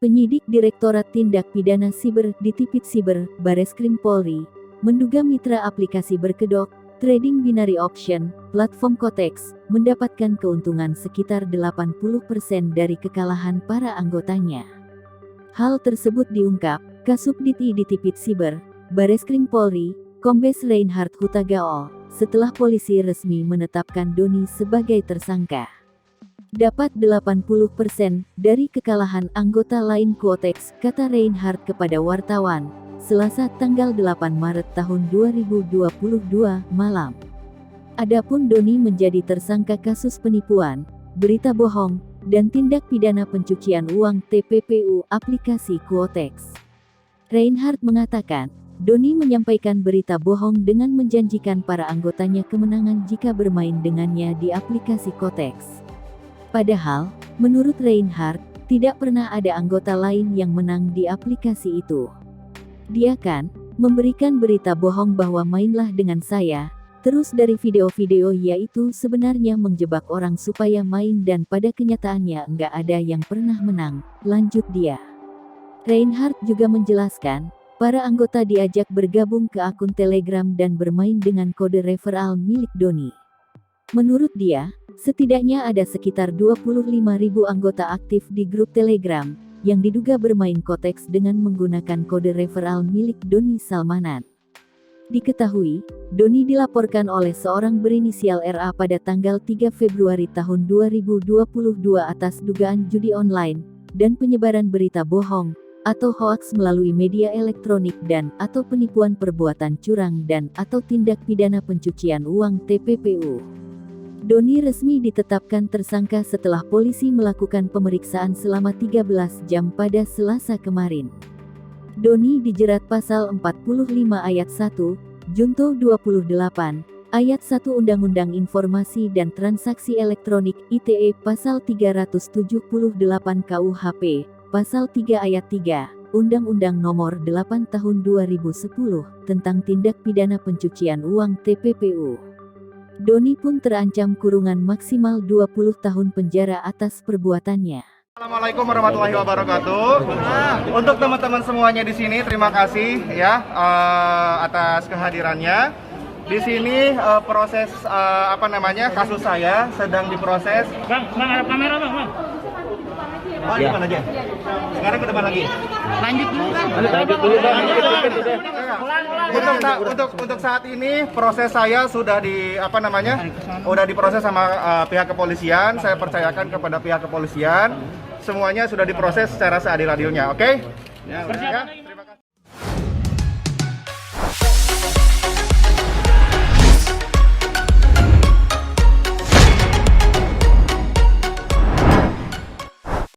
Penyidik Direktorat Tindak Pidana Siber Ditipid Siber, Bareskrim Polri, menduga mitra aplikasi berkedok, trading binary option, platform Kotex, mendapatkan keuntungan sekitar 80% dari kekalahan para anggotanya. Hal tersebut diungkap, Kasubdit I Ditipid Siber, Bareskrim Polri, Kombes Reinhard Hutagaol, setelah polisi resmi menetapkan Doni sebagai tersangka. Dapat 80% dari kekalahan anggota lain Kotex, kata Reinhard kepada wartawan, Selasa tanggal 8 Maret tahun 2022 malam. Adapun Doni menjadi tersangka kasus penipuan, berita bohong, dan tindak pidana pencucian uang TPPU aplikasi Kotex. Reinhard mengatakan, Doni menyampaikan berita bohong dengan menjanjikan para anggotanya kemenangan jika bermain dengannya di aplikasi Kotex. Padahal, menurut Reinhard, tidak pernah ada anggota lain yang menang di aplikasi itu. Dia kan memberikan berita bohong bahwa mainlah dengan saya, terus dari video-video yaitu sebenarnya menjebak orang supaya main dan pada kenyataannya nggak ada yang pernah menang, lanjut dia. Reinhard juga menjelaskan, para anggota diajak bergabung ke akun Telegram dan bermain dengan kode referral milik Doni. Menurut dia, setidaknya ada sekitar 25.000 anggota aktif di grup Telegram, yang diduga bermain Kotex dengan menggunakan kode referral milik Doni Salmanan. Diketahui, Doni dilaporkan oleh seorang berinisial RA pada tanggal 3 Februari tahun 2022 atas dugaan judi online, dan penyebaran berita bohong, atau hoaks melalui media elektronik dan atau penipuan perbuatan curang dan atau tindak pidana pencucian uang TPPU. Doni resmi ditetapkan tersangka setelah polisi melakukan pemeriksaan selama 13 jam pada Selasa kemarin. Doni dijerat pasal 45 ayat 1, Junto 28, ayat 1 Undang-Undang Informasi dan Transaksi Elektronik ITE pasal 378 KUHP, pasal 3 ayat 3, Undang-Undang Nomor 8 Tahun 2010 tentang tindak pidana pencucian uang TPPU. Doni pun terancam kurungan maksimal 20 tahun penjara atas perbuatannya. Assalamualaikum warahmatullahi wabarakatuh. Untuk teman-teman semuanya di sini, terima kasih ya atas kehadirannya. Di sini proses kasus saya sedang diproses. Bang, ada kamera bang. Oh, di depan aja. Sekarang ke depan lagi. Lanjut dulu bang. Untuk saat ini proses saya sudah udah diproses sama pihak kepolisian. Saya percayakan kepada pihak kepolisian. Semuanya sudah diproses secara seadil-adilnya, oke? Ya, terima kasih.